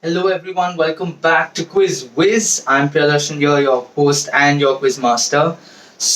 Hello everyone, welcome back to Whiz. I'm Priyadarshan here, your host and your quiz master.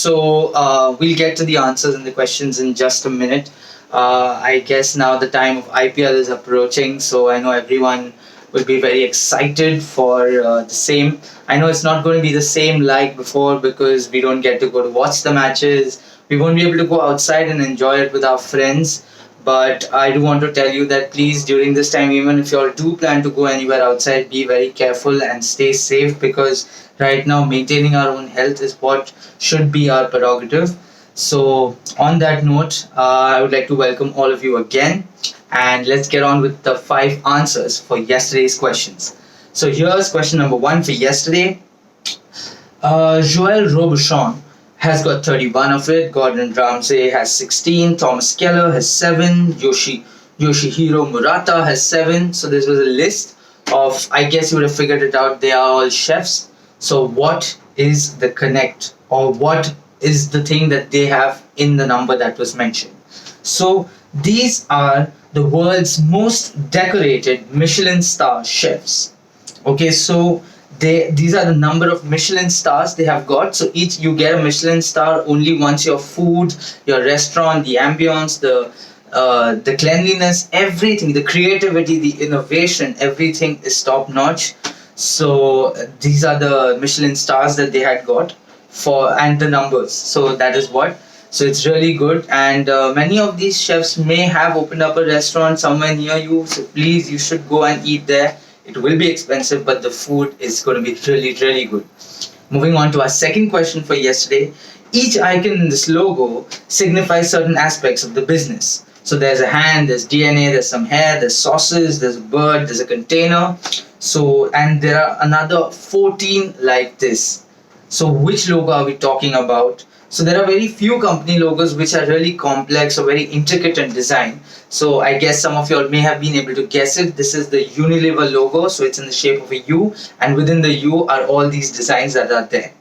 We'll get to the answers and the questions in just a minute. I guess now the time of IPL is approaching, so I know everyone will be very excited for the same. I know it's not going to be the same like before because we don't get to go to watch the matches. We won't be able to go outside and enjoy it with our friends. But I do want to tell you that please, during this time, even if you all do plan to go anywhere outside, be very careful and stay safe because right now maintaining our own health is what should be our prerogative. So, on that note, I would like to welcome all of you again and let's get on with the five answers for yesterday's questions. So, here's question number one for yesterday. Joel Robuchon has got 31 of it. Gordon Ramsay has 16. Thomas Keller has 7. Yoshihiro Murata has 7. So this was a list of, I guess you would have figured it out, they are all chefs. So what is the connect or what is the thing that they have in the number that was mentioned? So these are the world's most decorated Michelin star chefs. Okay, so these are the number of Michelin stars they have got. So each you get a Michelin star only once your food, your restaurant, the ambience, the cleanliness, everything, the creativity, the innovation, everything is top notch. So these are the Michelin stars that they had got for and the numbers. So that is what. So it's really good, and many of these chefs may have opened up a restaurant somewhere near you. So please, you should go and eat there. It will be expensive, but the food is going to be really, really good. Moving on to our second question for yesterday. Each icon in this logo signifies certain aspects of the business. So there's a hand, there's DNA, there's some hair, there's sauces, there's a bird, there's a container. So, and there are another 14 like this. So which logo are we talking about? So there are very few company logos which are really complex or very intricate in design. So I guess some of you all may have been able to guess it. This is the Unilever logo. So it's in the shape of a U, and within the U are all these designs that are there.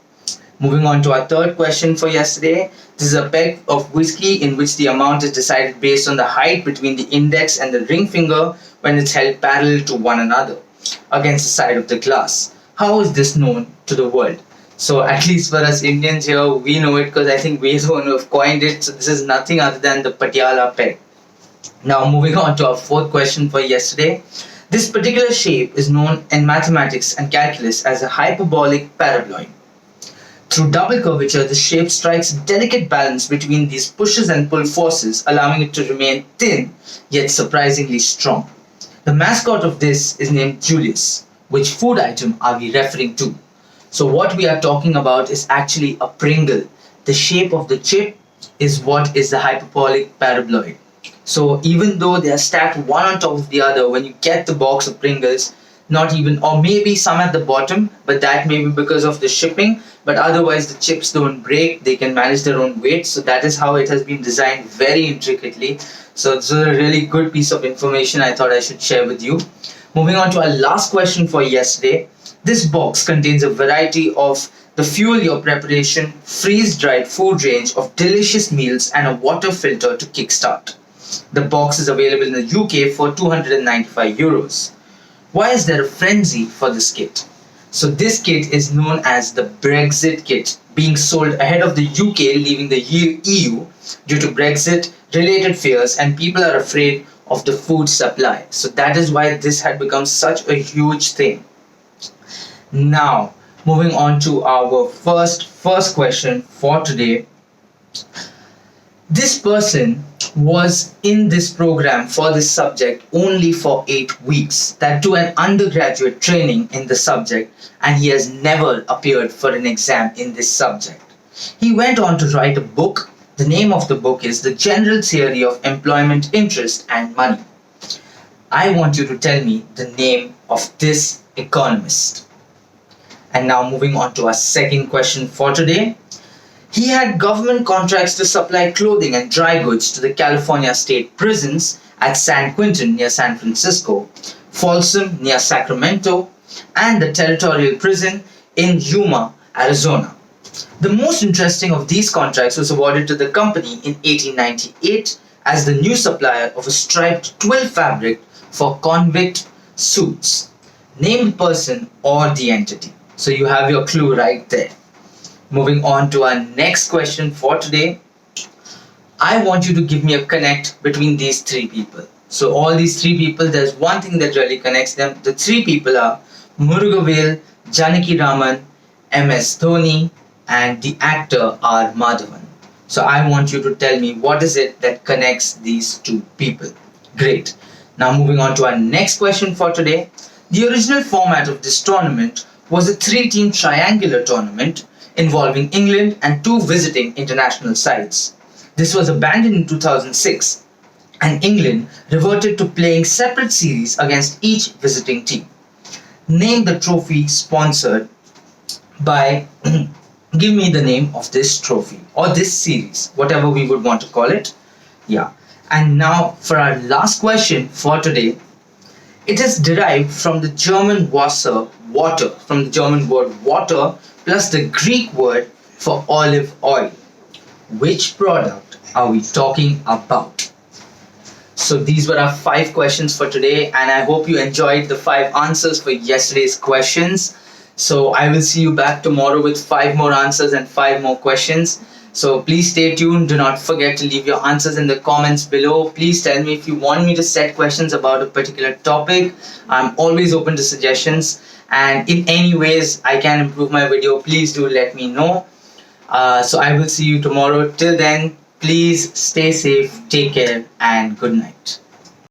Moving on to our third question for yesterday. This is a peg of whiskey in which the amount is decided based on the height between the index and the ring finger when it's held parallel to one another against the side of the glass. How is this known to the world? So at least for us Indians here, we know it because I think we're the one who have coined it. So this is nothing other than the Patiala peg. Now moving on to our fourth question for yesterday. This particular shape is known in mathematics and calculus as a hyperbolic paraboloid. Through double curvature, the shape strikes a delicate balance between these pushes and pull forces, allowing it to remain thin yet surprisingly strong. The mascot of this is named Julius. Which food item are we referring to? So what we are talking about is actually a Pringle. The shape of the chip is what is the hyperbolic paraboloid. So even though they are stacked one on top of the other, when you get the box of Pringles, not even, or maybe some at the bottom, but that may be because of the shipping, but otherwise the chips don't break, they can manage their own weight. So that is how it has been designed very intricately. So this is a really good piece of information I thought I should share with you. Moving on to our last question for yesterday. This box contains a variety of the fuel your preparation, freeze-dried food range of delicious meals and a water filter to kickstart. The box is available in the UK for 295 euros. Why is there a frenzy for this kit? So this kit is known as the Brexit kit, being sold ahead of the UK leaving the EU due to Brexit related fears, and people are afraid of the food supply. So that is why this had become such a huge thing. Now, moving on to our first question for today. This person was in this program for this subject only for 8 weeks, that to an undergraduate training in the subject, and he has never appeared for an exam in this subject. He went on to write a book. The name of the book is The General Theory of Employment, Interest and Money. I want you to tell me the name of this economist. And now moving on to our second question for today. He had government contracts to supply clothing and dry goods to the California state prisons at San Quentin near San Francisco, Folsom near Sacramento, and the territorial prison in Yuma, Arizona. The most interesting of these contracts was awarded to the company in 1898 as the new supplier of a striped twill fabric for convict suits. Name the person or the entity. So you have your clue right there. Moving on to our next question for today. I want you to give me a connect between these three people. So all these three people, there's one thing that really connects them. The three people are Murugavel, Janaki Raman, MS Dhoni, and the actor R. Madhavan. So I want you to tell me what is it that connects these two people. Great. Now moving on to our next question for today. The original format of this tournament was a three-team triangular tournament involving England and two visiting international sides. This was abandoned in 2006 and England reverted to playing separate series against each visiting team. Name the trophy sponsored by give me the name of this trophy or this series, whatever we would want to call it. Yeah. And now for our last question for today. It is derived from the German Wasser, water, from the German word water plus the Greek word for olive oil. Which product are we talking about? So these were our 5 questions for today, and I hope you enjoyed the 5 answers for yesterday's questions. So I will see you back tomorrow with 5 more answers and 5 more questions. So please stay tuned. Do not forget to leave your answers in the comments below. Please tell me if you want me to set questions about a particular topic. I'm always open to suggestions. And in any ways I can improve my video, please do let me know. So I will see you tomorrow. Till then, please stay safe, take care, and good night.